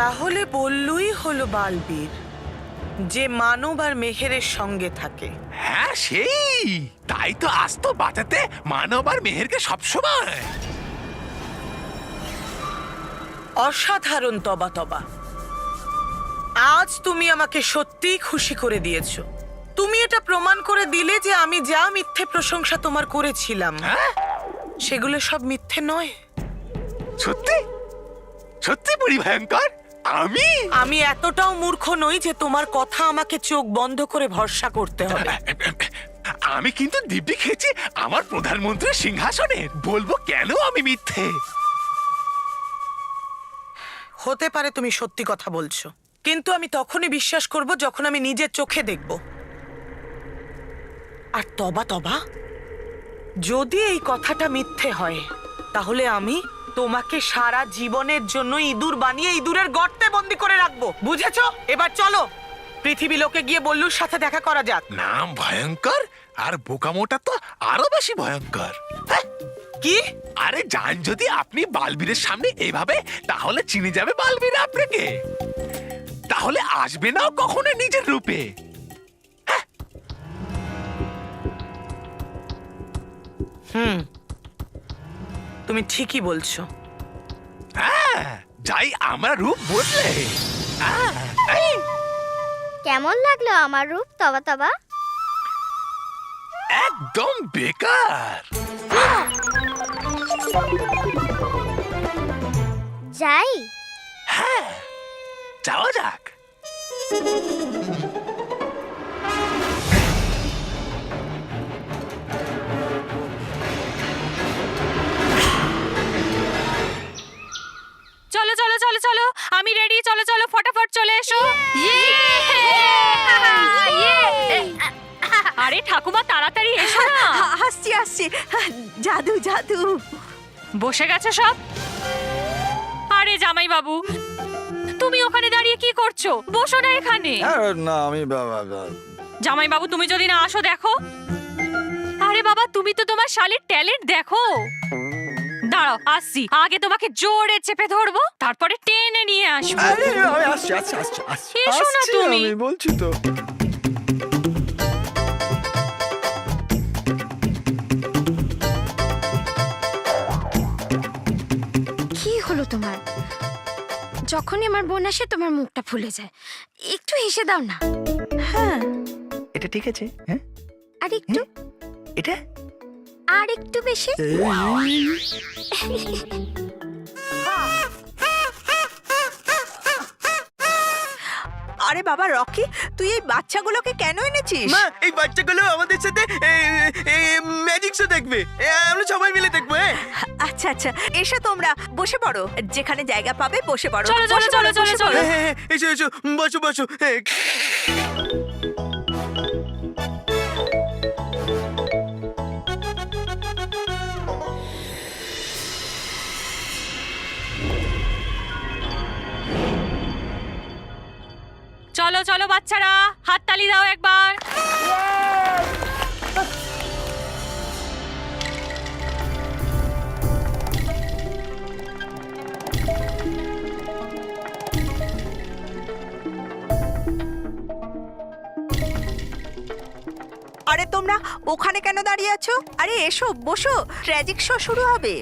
তাহলে বললুই হলো বালবীর, যে মানব আর মেহেরের সঙ্গে থাকে। হ্যাঁ সেই তাই তো আজ তো বাঁচাতে মানব আর মেহেরকে সবসময়। অসাধারণ তবা তবা। আজ তুমি আমাকে সত্যিই খুশি করে দিয়েছো। তুমি এটা প্রমাণ করে দিলে যে আমি যা মিথ্যে প্রশংসা তোমার করেছিলাম সেগুলো সব মিথ্যে নয়। সত্যি সত্যি বুড়ি ভয়ঙ্কর। আমি এতটাও মূর্খ নই যে তোমার কথা আমাকে চোখ বন্ধ করে ভরসা করতে হবে। আমি কিন্তু দিব্যি খেয়েছি আমার প্রধানমন্ত্রীর সিংহাসনে। বলবো কেন আমি মিথ্যে? হতে পারে তুমি সত্যি কথা বলছো, কিন্তু আমি তখনই বিশ্বাস করব যখন আমি নিজের চোখে দেখব। আর তবা তবা, যদি এই কথাটা মিথ্যে হয় তাহলে আমি তোমাকে সারা জীবনের জন্য ইঁদুর বানিয়ে ইঁদুরের গর্তে বন্দি করে রাখবো, বুঝেছো? এবার চলো পৃথিবী লোকে গিয়ে বল্লুর সাথে দেখা করা যাক। নাম ভয়ঙ্কর আর বোকামোটা তো আরো বেশি ভয়ঙ্কর। কি? আরে জান, যদি আপনি বালবীরের সামনে এভাবে, তাহলে চিনে যাবে বালবীর আপনাকে, তাহলে আসবে না কখনো নিজের রূপে। তুমি ঠিকই বলছো। হ্যাঁ, যাই আমরা রূপ বদলে। কেমন লাগলো আমার রূপ তবা তবা? একদম বেকার। যাই? হ্যাঁ, যাওয়া যাক। চলো চলো চলো চলো, আমি রেডি। চলো চলো ফটাফট চলে এসো। আরে ঠাকুমা তাড়াতাড়ি এসো না। আসছি আসছি। জাদু জাদু। বসে গেছে সব? আরে জামাই বাবু, তুমি ওখানে দাঁড়িয়ে কি করছো? বসো না এখানে। না আমি জামাই বাবু, তুমি যদি না আসো দেখো। আরে বাবা, তুমি তো তোমার শালীর ট্যালেন্ট দেখো। দাঁড়াও, আসছি। আগে তোমাকে জোরে চেপে ধরবো, তারপরে টেনে নিয়ে আসবো। আমি আসছি আসছি আসছি আসছি। এসো না আসছি, তুমি। আমি বলছি তো। কি হলো তোমার? যখনই আমার বোন আসে তোমার মুখটা ফুলে যায়। একটু হেসে দাও না। হ্যাঁ, এটা ঠিক আছে? হ্যাঁ, আর একটু, এটা আর একটু বেশি। আরে বাবা রকি, তুই এই বাচ্চাগুলোকে কেন এনেছিস? মা, এই বাচ্চাগুলো আমাদের সাথে ম্যাজিক শো দেখবে। আমরা সবাই মিলে দেখবো। আচ্ছা আচ্ছা, এসো তোমরা বসে পড়ো, যেখানে জায়গা পাবে বসে পড়ো। চলো চলো বসে চলো পড়ো, চলো বসে চলো। পড়ো। হ্যাঁ, এসো এসো, বসো বসো। চলো চলো বাচ্চারা, হাততালি দাও একবার। আরে তোমরা ওখানে কেন দাঁড়িয়ে আছো? আরে এসো বসো, ট্র্যাজিক শো শুরু হবে।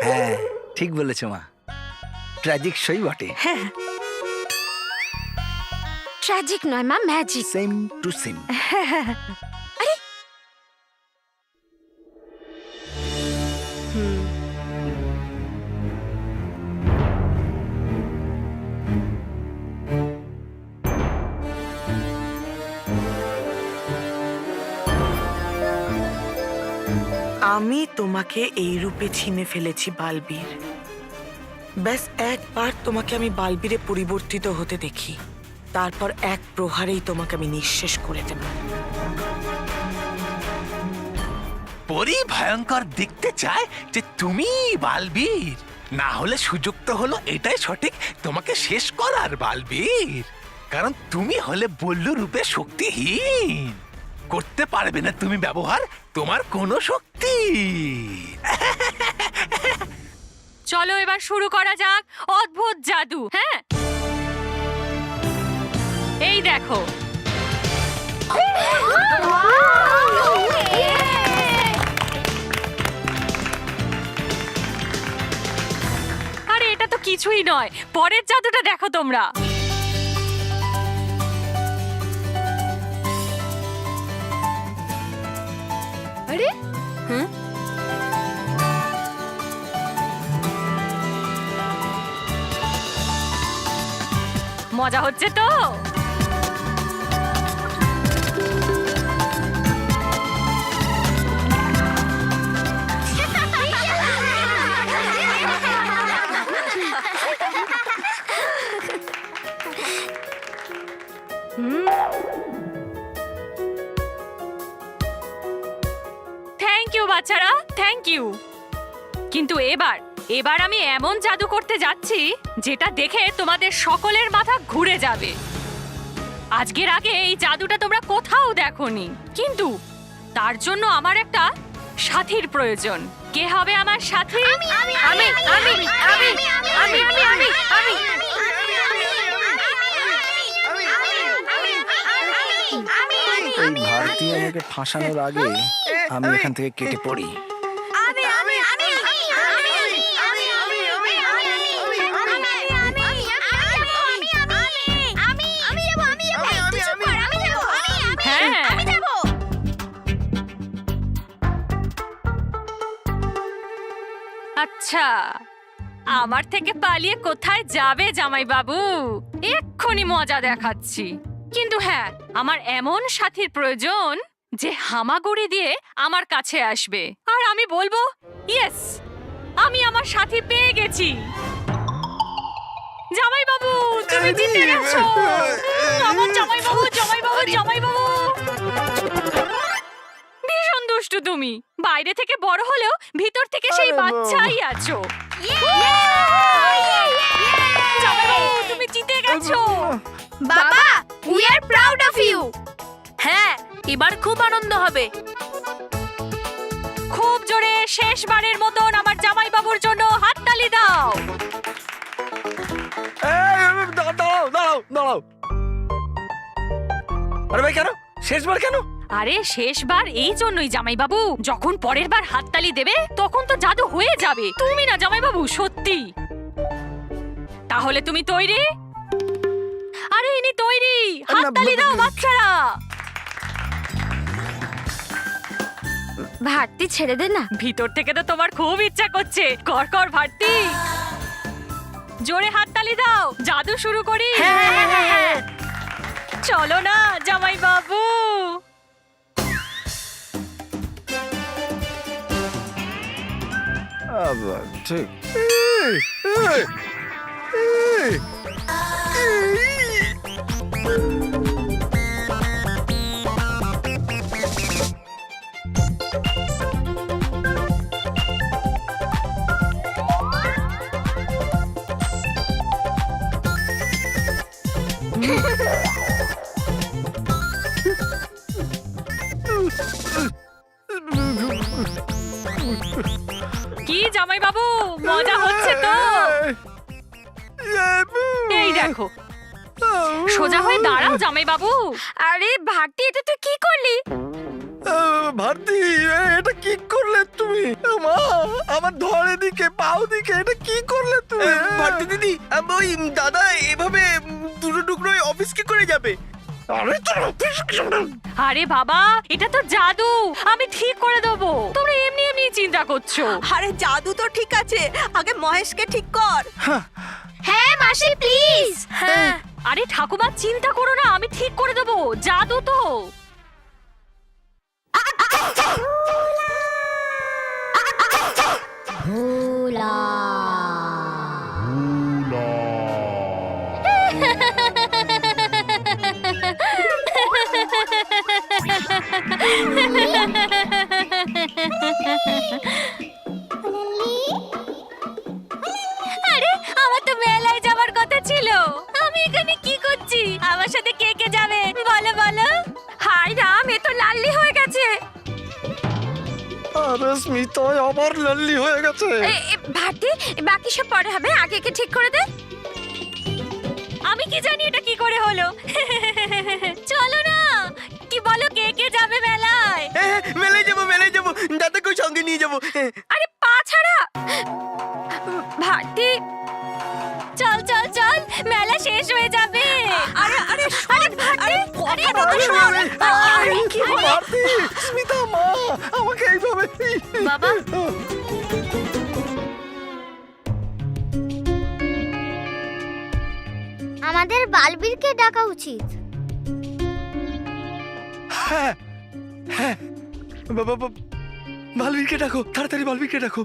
হ্যাঁ ঠিক বলেছো মা, ট্র্যাজিক শোই বটে। ট্র্যাজিক নয় মা, ম্যাজিক। Same to same. আমি তোমাকে এই রূপে ছিনে ফেলেছি বালবীর। ব্যাস একবার তোমাকে আমি বালবীরে পরিবর্তিত হতে দেখি, তারপর এক প্রহারেই তোমাকে আমি নিঃশেষ করে দেব। পরি ভয়ঙ্কর দেখতে চায় যে তুমি বালবীর, না হলে সুযোগ তো হলো এটাই সঠিক তোমাকে শেষ করার বালবীর। কারণ তুমি হলে বল্লু রূপে শক্তিহীন, করতে পারবে না তুমি ব্যবহার তোমার কোনো শক্তি। চলো এবার শুরু করা যাক অদ্ভুত জাদু। হ্যাঁ, এই দেখো। আরে এটা তো কিছুই নয়, পরের জাদুটা দেখো তোমরা। আরে হ্যাঁ, মজা হচ্ছে তো? থ্যাংক ইউ বাচ্চারা, থ্যাংক ইউ। কিন্তু এবার আমি এমন জাদু করতে যাচ্ছি যেটা দেখে তোমাদের সকলের মাথা ঘুরে যাবে। আজকের আগে এই জাদুটা তোমরা কোথাও দেখোনি, কিন্তু তার জন্য আমার একটা সাথীর প্রয়োজন। কে হবে আমার সাথী? এই ভারতী আমাকে ফাঁসানোর আগে আমি এখান থেকে কেটে পড়ি। হ্যাঁ, আচ্ছা, আমার থেকে পালিয়ে কোথায় যাবে জামাই বাবু? এক্ষুনি মজা দেখাচ্ছি। কিন্তু হ্যাঁ, আমার এমন সাথীর প্রয়োজন যে হামাগুড়ি দিয়ে আমার কাছে আসবে আর আমি বলবো ইয়েস, আমি আমার সাথী পেয়ে গেছি। জামাই বাবু, তুমি জিতে গেছো। আমার জামাই বাবু, জামাই বাবু, জামাই বাবু। ভীষণ দুষ্টু তুমি। বাইরে থেকে বড় হলেও ভিতর থেকে সেই বাচ্চাই আছো। জামাই বাবু, তুমি জিতে গেছো। বাবা, we are proud of you. হ্যাঁ, এবার খুব আনন্দ হবে। খুব জোরে শেষবারের মতন আমার জামাই বাবুর জন্য হাততালি দাও। দাঁড়াও দাঁড়াও দাঁড়াও। আরে ভাই, কেন শেষবার কেন? আরে শেষবার এই জন্যই জামাই বাবু, যখন পরের বার হাততালি দেবে তখন তো জাদু হয়ে যাবে। তুমি না জামাই বাবু, সত্যি। তাহলে তুমি তৈরি? আরে ইনি তৈরি। হাততালি দাও বাচ্চারা। ভারতী, ছেড়ে দে না। ভিতর থেকে তো তোমার খুব ইচ্ছা করছে। কর কর ভারতী, জোরে হাততালি দাও। জাদু শুরু করি। চলো না জামাই বাবু। ঠিক। কি জামাই বাবু, মজা হচ্ছে তো? এই দেখো, সোজা হয়ে দাঁড়াও জামাই বাবু। আরে ভারতী, এটা তুই কি করলি? ভারতী, এটা কি করলে তুমি? মা, আমার ধরে দিকে পাও দিকে, এটা কি করলে তুমি? ভারতী দিদি, ওই দাদা এভাবে দুটো টুকরোয় অফিস কি করে যাবে? আরে বাবা, এটা তো জাদু। আমি ঠিক করে দেবো। তোমরা এমনি এমনি চিন্তা করছো। আরে জাদু তো ঠিক আছে, আগে মহেশকে ঠিক কর। হ্যাঁ মাসি, প্লিজ। হ্যাঁ, আরে ঠাকুমা চিন্তা করো না, আমি ঠিক করে দেবো। জাদু তো। আরে আমার তো মেলায় যাওয়ার কথা ছিল। আমি এখানে কি করছি? আমার সাথে কে কে যাবে বলো বলো। হাই রাম, এ তো লাল্লি হয়ে গেছে। আরে স্মিতা আবার লাল্লি হয়ে গেছে। ভারতী, বাকি সব পরে হবে, আগে একে ঠিক করে দে। আমি কি জানি এটা কি করে হলো। চলো না, কি বলো কে কে যাবে মেলায়? হ্যাঁ, মেলায় যাবো, দাদাকেও সঙ্গে নিয়ে যাবো। আরে পা ছাড়া। ভারতী, চল চল চল, মেলা শেষ হয়ে যাবে। আরে আরে ভারতী, কি ভারতী, স্মিতা মা আমাকে এইভাবে বাবা, আমাদের বালবীরকে ডাকা উচিত। হ্যাঁ হ্যাঁ, বালবীরকে ডাকো, তাড়াতাড়ি বালবীরকে ডাকো।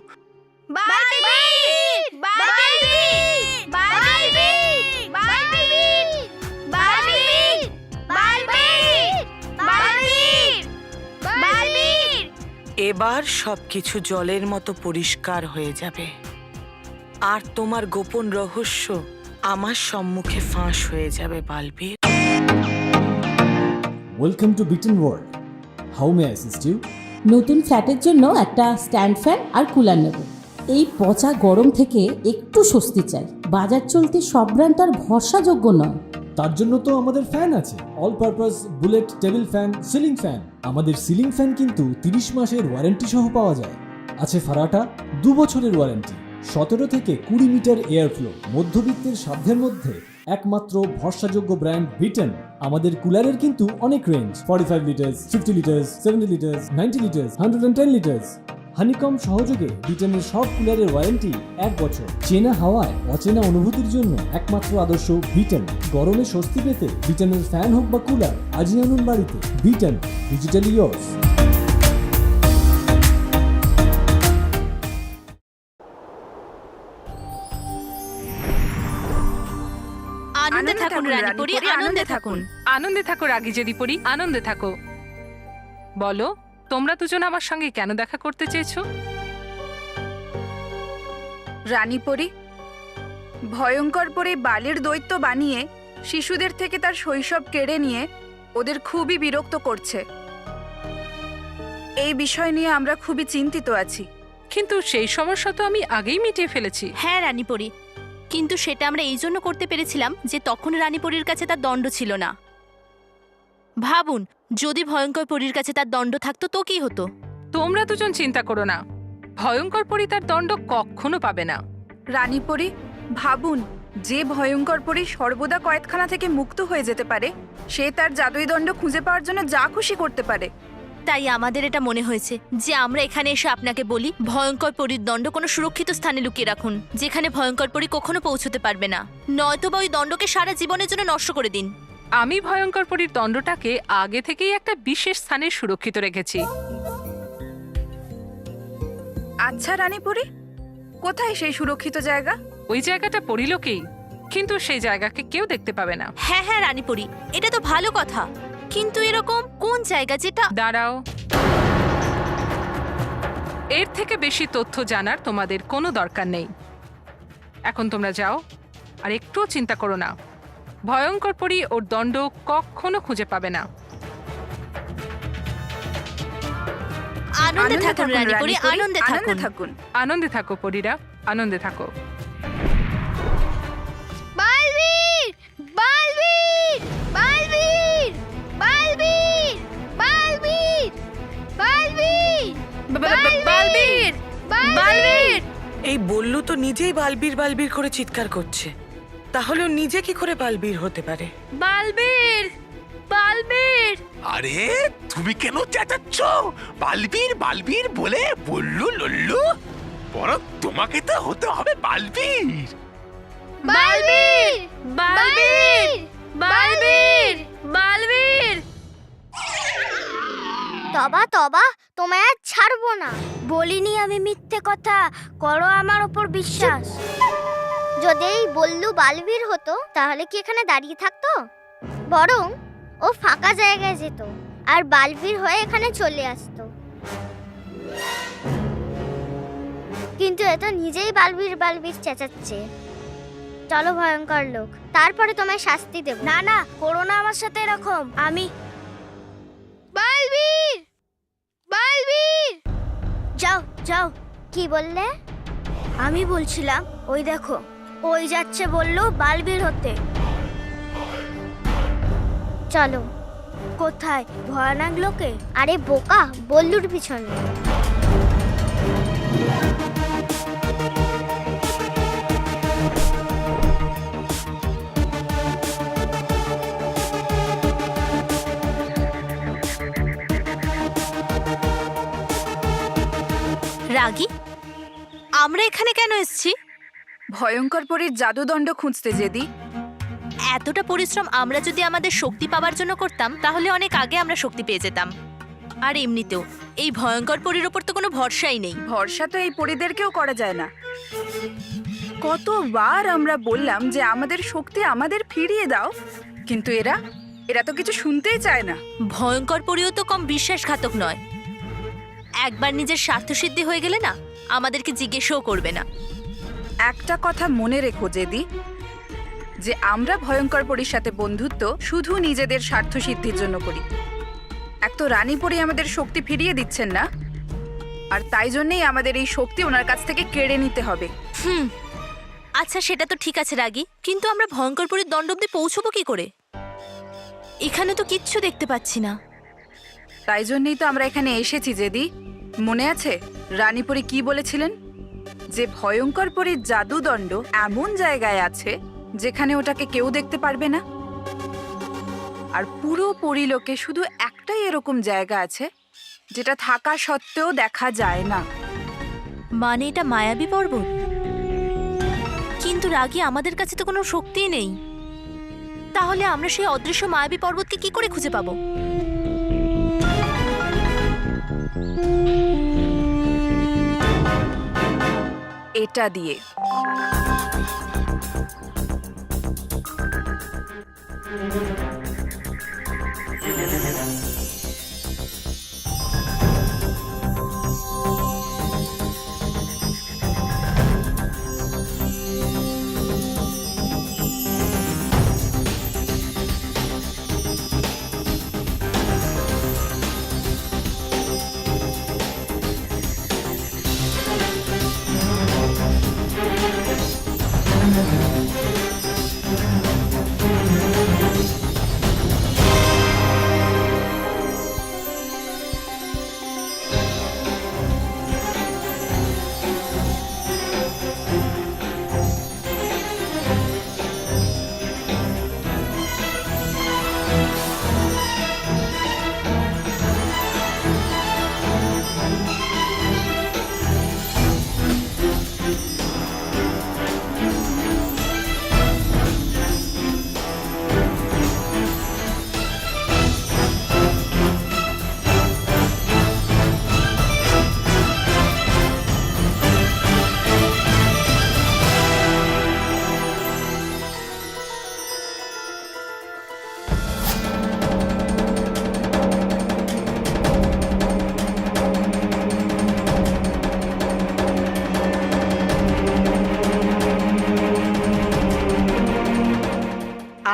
এবার সবকিছু জলের মতো পরিষ্কার হয়ে যাবে, আর তোমার গোপন রহস্য আমার সম্মুখে ফাঁস হয়ে যাবে Balbir. Welcome to Bitten world. How may assist you? নতুন ফ্ল্যাটের জন্য একটা স্ট্যান্ড ফ্যান আর কুলার নেব। এই পচা গরম থেকে একটু স্বস্তি চাই। বাজার চলতে সব ব্র্যান্ড তো আর ভরসাযোগ্য নয়। তার জন্য তো আমাদের ফ্যান আছে, all purpose bullet table fan, ceiling fan. আমাদের সিলিং ফ্যান কিন্তু 30 মাসের ওয়ারেন্টি সহ পাওয়া যায়। আছে ফারাটা 2 বছরের ওয়ারেন্টি, 17 থেকে 20 মিটার এয়ার ফ্লো, মধ্যবিত্তের সাধ্যের মধ্যে একমাত্র ভরসাযোগ্য ব্র্যান্ড বিটেন। আমাদের কুলারের কিন্তু অনেক range, 45 litres, 50 litres, 70 litres, 90 litres, 110 litres. Honeycomb সহযোগে বিটেনের সব কুলারের ওয়ারেন্টি 1 বছর। চেনা হাওয়ায় অচেনা অনুভূতির জন্য একমাত্র আদর্শ বিটেন। গরমে স্বস্তি পেতে বিটেনের ফ্যান হোক বা কুলার আজই আনুন বাড়িতে। Beaten, digitally years. আনন্দে থাকুন রানীপুরি, আনন্দে থাকুন। আনন্দে থাকো রাগী যদি পড়ি, আনন্দে থাকো। বলো, তোমরা দুজন আমার সঙ্গে কেন দেখা করতে চেয়েছো? রানীপরি, ভয়ঙ্কর পরে বালির দৈত্য বানিয়ে শিশুদের থেকে তার শৈশব কেড়ে নিয়ে ওদের খুবই বিরক্ত করছে। এই বিষয় নিয়ে আমরা খুবই চিন্তিত আছি। কিন্তু সেই সমস্যা তো আমি আগেই মিটিয়ে ফেলেছি। হ্যাঁ রানীপুরি, কিন্তু সেটা আমরা এই জন্য করতে পেরেছিলাম যে তখন রানীপুরীর কাছে তার দণ্ড ছিল না। ভাবুন, যদি ভয়ঙ্কর পরীর কাছে তার দণ্ড থাকতো তো কি হতো? তোমরা দুজন চিন্তা করো না, ভয়ঙ্কর পরি তার দণ্ড কখনো পাবে না। রানীপরি, ভাবুন, যে ভয়ঙ্কর পরি সর্বদা কয়েদখানা থেকে মুক্ত হয়ে যেতে পারে, সে তার জাদুই দণ্ড খুঁজে পাওয়ার জন্য যা খুশি করতে পারে। তাই আমাদের এটা মনে হয়েছে যে আমরা এখানে এসে আপনাকে বলি, ভয়ঙ্কর পরীর দণ্ড কোনো সুরক্ষিত স্থানে লুকিয়ে রাখুন, যেখানে ভয়ঙ্কর পরী কখনো পৌঁছতে পারবে না। নয়তোবা ওই দণ্ডকে সারা জীবনের জন্য নষ্ট করে দিন। আমি ভয়ঙ্কর পরীর দণ্ডটাকে আগে থেকেই একটা বিশেষ স্থানে সুরক্ষিত রেখেছি। আচ্ছা রানীপরি, কোথায় সেই সুরক্ষিত জায়গা? ওই জায়গাটা পরিলোকেই, কিন্তু সেই জায়গাকে কেউ দেখতে পাবে না। হ্যাঁ হ্যাঁ রানীপুরি, এটা তো ভালো কথা, কিন্তু এরকম কোন জায়গা যেটা? দাঁড়াও, এর থেকে বেশি তথ্য জানার তোমাদের কোনো দরকার নেই। এখন তোমরা যাও, আর একটুও চিন্তা করো না, ভয়ঙ্কর পরী ওর দণ্ড কখনো খুঁজে পাবে না। আনন্দে থাকুন রানীপুরি, আনন্দে থাকুন। আনন্দে থাকো পরীরা, আনন্দে থাকো। বালবীর, বালবীর, বালবীর, বালবীর, বালবীর, বালবীর, বালবীর, বালবীর। এই বল্লু তো নিজেই বালবীর বালবীর করে চিৎকার করছে, তাহলে ও নিজে কি করে বালবীর হতে পারে? বালবীর, বালবীর। আরে তুমি কেন চেঁচাচ্ছ? বালবীর বালবীর বলে বললু লল্লু, বরং তোমাকে তো হতে হবে বালবীর। বালবীর, বালবীর, বালবীর, বালবীর। তবা তবা, তোমায় আর ছাড়বো না। বলিনি আমি মিথ্যে কথা, করো আমার ওপর বিশ্বাস। যদি এই বল্লু বালবীর হতো তাহলে কি এখানে দাঁড়িয়ে থাকতো? বরং ও ফাঁকা জায়গায় যেত আর বালবীর হয়ে এখানে চলে আসতো। কিন্তু এ তো নিজেই বালবীর বালবীর চেঁচাচ্ছে। চলো ভয়ঙ্কর লোক, তারপরে তোমায় শাস্তি দেব। না না, করো না আমার সাথে এরকম। আমি বালবীর, বালবীর। যাও যাও যাও। কি বললে? আমি বলছিলাম ওই দেখো, ওই যাচ্ছে বললো বালবীর হতে। চলো। কোথায়? ভয়ানক লোকে? আরে বোকা, বল্লুর পিছনে। রাগী, আমরা এখানে কেন এসেছি? ভয়ঙ্কর পরীর জাদুদণ্ড খুঁজতে যেদি। এতটা পরিশ্রম আমরা যদি আমাদের শক্তি পাওয়ার জন্য করতাম তাহলে অনেক আগে আমরা শক্তি পেয়ে যেতাম। আর এমনিতেও এই ভয়ঙ্কর পরীর ওপর তো কোনো ভরসাই নেই। ভরসা তো এই পরীদেরকেও করা যায় না। কতবার আমরা বললাম যে আমাদের শক্তি আমাদের ফিরিয়ে দাও, কিন্তু এরা তো কিছু শুনতেই চায় না। ভয়ঙ্কর পরীও তো কম বিশ্বাসঘাতক নয়। একবার নিজের স্বার্থসিদ্ধি হয়ে গেলে না আমাদেরকে জিজ্ঞেসও করবে না। একটা কথা মনে রেখো জেদি, যে আমরা ভয়ঙ্কর পরীর সাথে বন্ধুত্ব শুধু নিজেদের স্বার্থ সিদ্ধির জন্য করি। এক তো রানী পরী আমাদের শক্তি ফিরিয়ে দিচ্ছেন না, আর তাই জন্যই আমাদের এই শক্তি ওনার কাছ থেকে কেড়ে নিতে হবে। আচ্ছা সেটা তো ঠিক আছে রাগী, কিন্তু আমরা ভয়ঙ্কর পরীর দণ্ড অব্দি পৌঁছবো কি করে? এখানে তো কিচ্ছু দেখতে পাচ্ছি না। তাই জন্যই তো আমরা এখানে এসেছি জেদি। মনে আছে রানী পরী কি বলেছিলেন? যে ভয়ঙ্কর পরীর জাদুদণ্ড এমন জায়গায় আছে যেখানে ওটাকে কেউ দেখতে পারবে না। আর পুরো পরীলোকে শুধু একটাই এরকম জায়গা আছে যেটা থাকা সত্ত্বেও দেখা যায় না। মানে এটা মায়াবী পর্বত? কিন্তু রাগী, আমাদের কাছে তো কোনো শক্তিই নেই। তাহলে আমরা সেই অদৃশ্য মায়াবী পর্বতকে কি করে খুঁজে পাবো? এটা দিয়ে।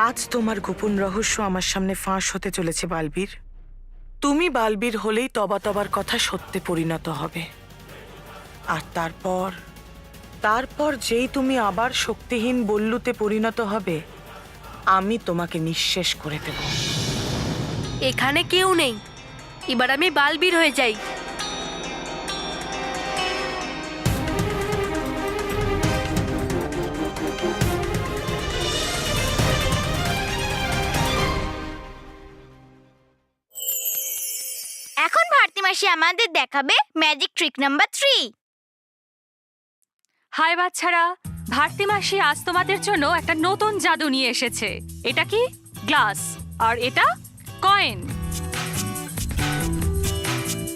আজ তোমার গোপন রহস্য আমার সামনে ফাঁস হতে চলেছে বালবীর। তুমি বালবীর হলেই তবার কথা সত্যে পরিণত হবে। আর তারপর যেই তুমি আবার শক্তিহীন বল্লুতে পরিণত হবে, আমি তোমাকে নিঃশেষ করে দেব। এখানে কেউ নেই, এবার আমি বালবীর হয়ে যাই। এখন ভারতী মাসি আমাদের দেখাবে ম্যাজিক ট্রিক নাম্বার 3। হাই বাচ্চারা, ভারতী মাসি আজ তোমাদের জন্য একটা নতুন জাদু নিয়ে এসেছে। এটা কি? গ্লাস। আর এটা কয়েন।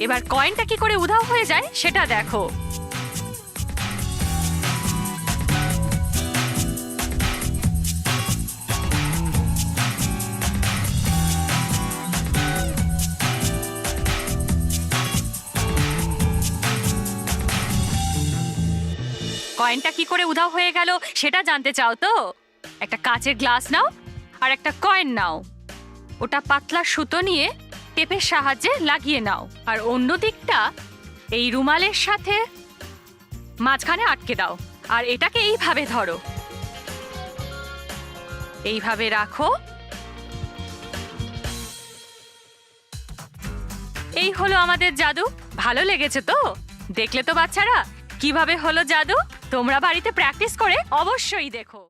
এবার কয়েনটা কি করে উধাও হয়ে যায় সেটা দেখো। কয়েনটা কি করে উধাও হয়ে গেল সেটা জানতে চাও তো? একটা কাচের গ্লাস নাও আর একটা কয়েন নাও। ওটা পাতলা সুতো নিয়ে টেপের সাহায্যে লাগিয়ে নাও, আর অন্য দিকটা এই রুমালের সাথে মাঝখানে আটকে দাও, আর এটাকে এইভাবে ধরো, এইভাবে রাখো। এই হলো আমাদের জাদু। ভালো লেগেছে তো? দেখলে তো বাচ্চারা কিভাবে হলো জাদু? তোমরা বাড়িতে প্র্যাকটিস করে অবশ্যই দেখো।